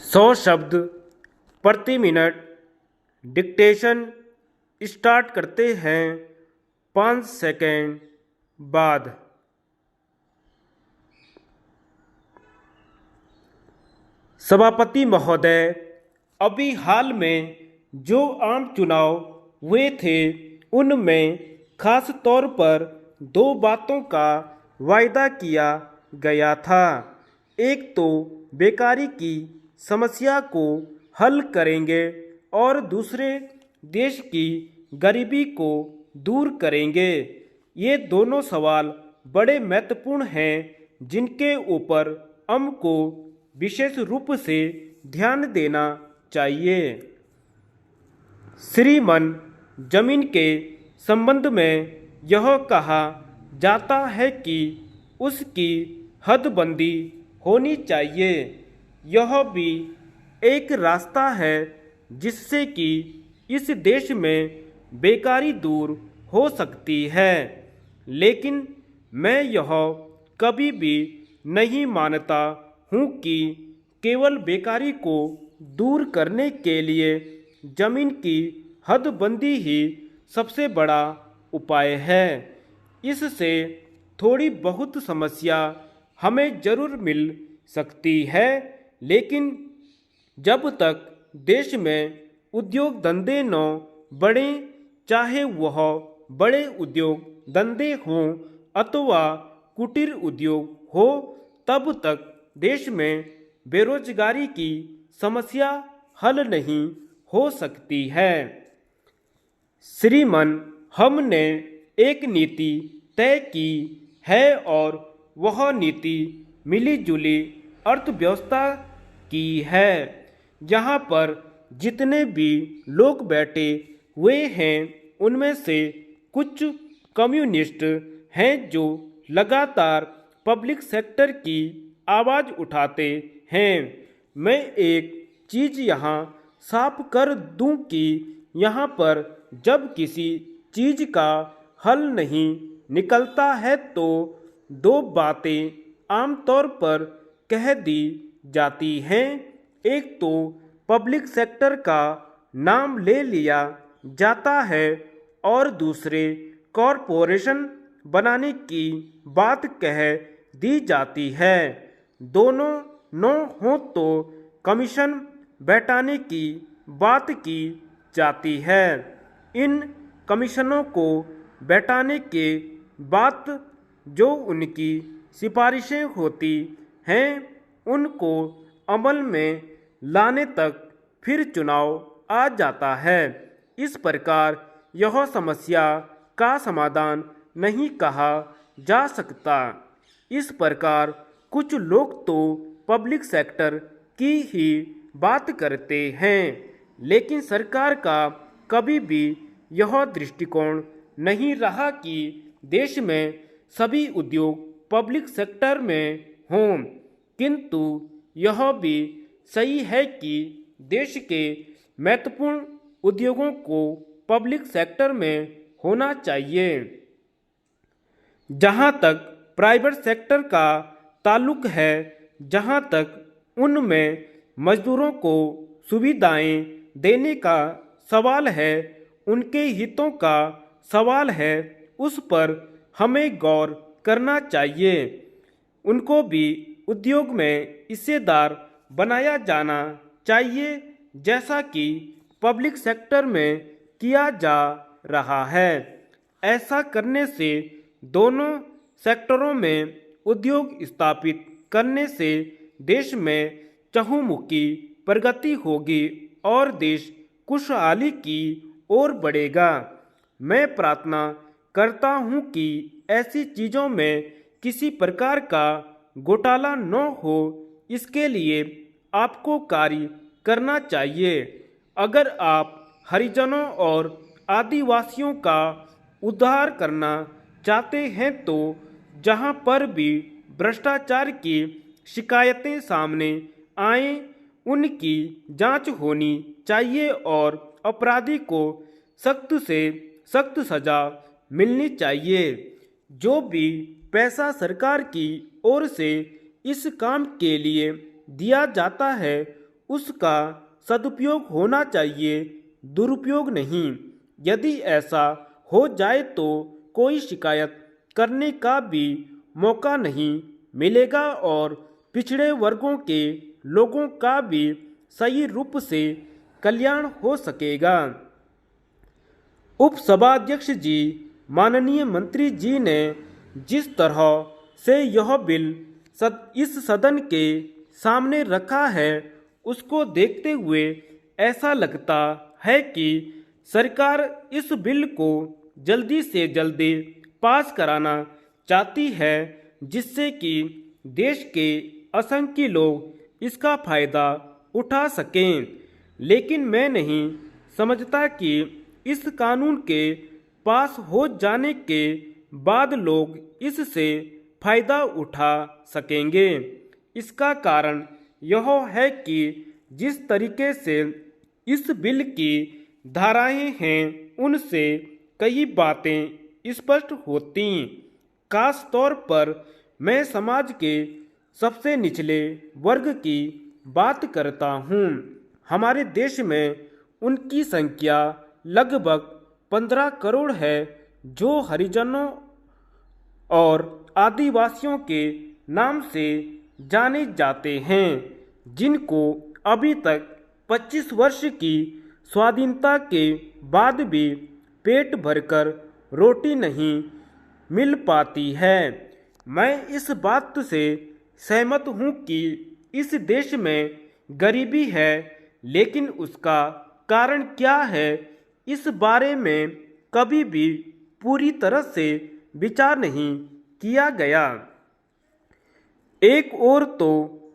100 शब्द प्रति minute dictation start करते हैं 5 सेकंड बाद। सभापति महोदय, अभी हाल में जो आम चुनाव हुए थे उनमें खास तौर पर 2 बातों का वायदा किया गया था। एक तो बेकारी की समस्या को हल करेंगे और दूसरे देश की गरीबी को दूर करेंगे। ये दोनों सवाल बड़े महत्वपूर्ण हैं जिनके ऊपर हमको विशेष रूप से ध्यान देना चाहिए। श्रीमान, जमीन के संबंध में यह कहा जाता है कि उसकी हदबंदी होनी चाहिए। यह भी एक रास्ता है जिससे कि इस देश में बेकारी दूर हो सकती है, लेकिन मैं यह कभी भी नहीं मानता हूँ कि केवल बेकारी को दूर करने के लिए जमीन की हदबंदी ही सबसे बड़ा उपाय है। इससे थोड़ी बहुत समस्या हमें जरूर मिल सकती है, लेकिन जब तक देश में उद्योग धंधे न बढ़े, चाहे वह बड़े उद्योग धंधे हों अथवा कुटीर उद्योग हो, तब तक देश में बेरोजगारी की समस्या हल नहीं हो सकती है। श्रीमान, हमने एक नीति तय की है और वह नीति मिली-जुली अर्थव्यवस्था की है, जहाँ पर जितने भी लोग बैठे हुए हैं उनमें से कुछ कम्युनिस्ट हैं जो लगातार पब्लिक सेक्टर की आवाज़ उठाते हैं। मैं एक चीज़ यहाँ साफ कर दूं कि यहाँ पर जब किसी चीज़ का हल नहीं निकलता है तो 2 बातें आमतौर पर कह दी जाती हैं। एक तो पब्लिक सेक्टर का नाम ले लिया जाता है और दूसरे कॉरपोरेशन बनाने की बात कह दी जाती है। दोनों न हो तो कमीशन बैठाने की बात की जाती है। इन कमीशनों को बैठाने के बाद जो उनकी सिफारिशें होती हैं उनको अमल में लाने तक फिर चुनाव आ जाता है। इस प्रकार यह समस्या का समाधान नहीं कहा जा सकता। इस प्रकार कुछ लोग तो पब्लिक सेक्टर की ही बात करते हैं, लेकिन सरकार का कभी भी यह दृष्टिकोण नहीं रहा कि देश में सभी उद्योग पब्लिक सेक्टर में हों। किंतु यह भी सही है कि देश के महत्वपूर्ण उद्योगों को पब्लिक सेक्टर में होना चाहिए। जहाँ तक प्राइवेट सेक्टर का ताल्लुक है, जहाँ तक उनमें मजदूरों को सुविधाएं देने का सवाल है, उनके हितों का सवाल है, उस पर हमें गौर करना चाहिए। उनको भी उद्योग में हिस्सेदार बनाया जाना चाहिए, जैसा कि पब्लिक सेक्टर में किया जा रहा है। ऐसा करने से दोनों सेक्टरों में उद्योग स्थापित करने से देश में चहुमुखी प्रगति होगी और देश खुशहाली की ओर बढ़ेगा। मैं प्रार्थना करता हूँ कि ऐसी चीज़ों में किसी प्रकार का घोटाला न हो, इसके लिए आपको कार्य करना चाहिए। अगर आप हरिजनों और आदिवासियों का उद्धार करना चाहते हैं तो जहाँ पर भी भ्रष्टाचार की शिकायतें सामने आएं, उनकी जांच होनी चाहिए और अपराधी को सख्त से सख्त सजा मिलनी चाहिए। जो भी पैसा सरकार की ओर से इस काम के लिए दिया जाता है उसका सदुपयोग होना चाहिए, दुरुपयोग नहीं। यदि ऐसा हो जाए तो कोई शिकायत करने का भी मौका नहीं मिलेगा और पिछड़े वर्गों के लोगों का भी सही रूप से कल्याण हो सकेगा। उपसभाध्यक्ष जी, माननीय मंत्री जी ने जिस तरह से यह बिल इस सदन के सामने रखा है, उसको देखते हुए ऐसा लगता है कि सरकार इस बिल को जल्दी से जल्दी पास कराना चाहती है, जिससे कि देश के असंख्य लोग इसका फायदा उठा सकें। लेकिन मैं नहीं समझता कि इस कानून के पास हो जाने के बाद लोग इससे फायदा उठा सकेंगे। इसका कारण यह है कि जिस तरीके से इस बिल की धाराएं हैं, उनसे कई बातें स्पष्ट होती। खास तौर पर मैं समाज के सबसे निचले वर्ग की बात करता हूँ। हमारे देश में उनकी संख्या लगभग 15 करोड़ है, जो हरिजनों और आदिवासियों के नाम से जाने जाते हैं, जिनको अभी तक 25 वर्ष की स्वाधीनता के बाद भी पेट भरकर रोटी नहीं मिल पाती है। मैं इस बात से सहमत हूँ कि इस देश में गरीबी है, लेकिन उसका कारण क्या है, इस बारे में कभी भी पूरी तरह से विचार नहीं किया गया। एक ओर तो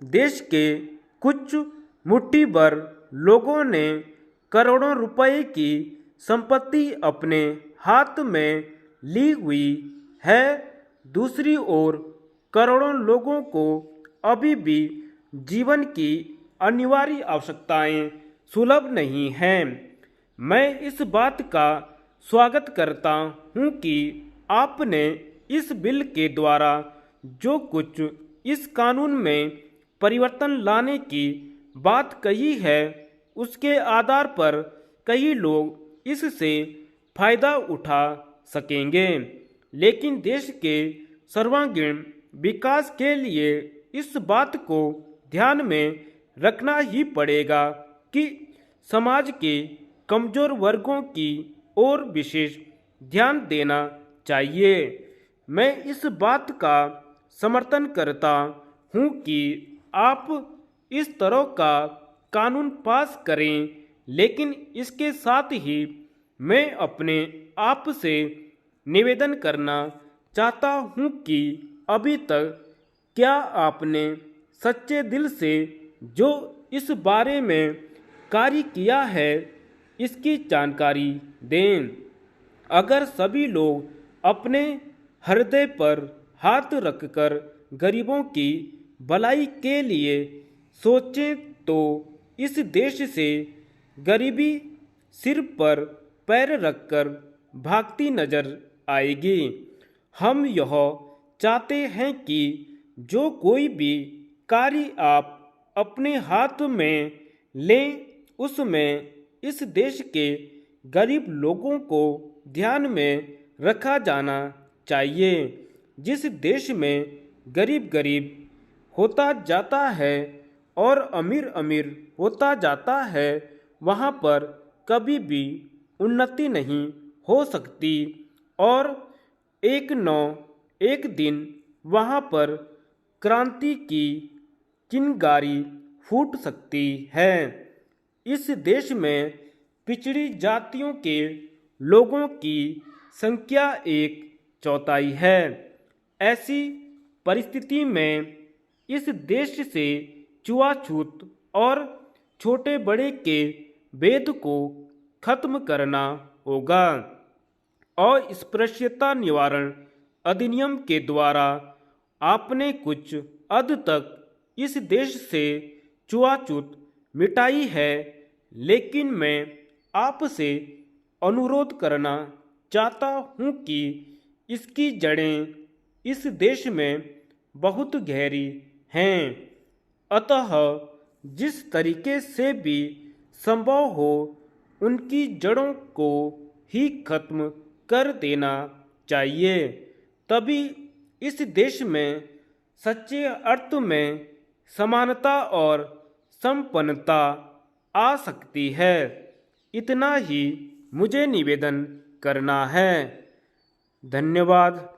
देश के कुछ मुट्ठी भर लोगों ने करोड़ों रुपए की संपत्ति अपने हाथ में ली हुई है, दूसरी ओर करोड़ों लोगों को अभी भी जीवन की अनिवार्य आवश्यकताएं सुलभ नहीं हैं। मैं इस बात का स्वागत करता हूं कि आपने इस बिल के द्वारा जो कुछ इस कानून में परिवर्तन लाने की बात कही है, उसके आधार पर कई लोग इससे फायदा उठा सकेंगे। लेकिन देश के सर्वांगीण विकास के लिए इस बात को ध्यान में रखना ही पड़ेगा कि समाज के कमजोर वर्गों की ओर विशेष ध्यान देना चाहिए। मैं इस बात का समर्थन करता हूं कि आप इस तरह का कानून पास करें, लेकिन इसके साथ ही मैं अपने आप से निवेदन करना चाहता हूं कि अभी तक क्या आपने सच्चे दिल से जो इस बारे में कार्य किया है, इसकी जानकारी दें। अगर सभी लोग अपने हृदय पर हाथ रखकर गरीबों की भलाई के लिए सोचें तो इस देश से गरीबी सिर पर पैर रखकर भागती नजर आएगी। हम यह चाहते हैं कि जो कोई भी कार्य आप अपने हाथ में लें, उसमें इस देश के गरीब लोगों को ध्यान में रखा जाना चाहिए। जिस देश में गरीब गरीब होता जाता है और अमीर अमीर होता जाता है, वहाँ पर कभी भी उन्नति नहीं हो सकती और एक दिन वहाँ पर क्रांति की चिंगारी फूट सकती है। इस देश में पिछड़ी जातियों के लोगों की संख्या 1/4 है। ऐसी परिस्थिति में इस देश से छुआछूत और छोटे बड़े के भेद को खत्म करना होगा और अस्पृश्यता निवारण अधिनियम के द्वारा आपने कुछ हद तक इस देश से छुआछूत मिटाई है, लेकिन मैं आपसे अनुरोध करना चाहता हूँ कि इसकी जड़ें इस देश में बहुत गहरी हैं। अतः जिस तरीके से भी संभव हो उनकी जड़ों को ही खत्म कर देना चाहिए। तभी इस देश में सच्चे अर्थ में समानता और संपन्नता आ सकती है। इतना ही मुझे निवेदन करना है। धन्यवाद।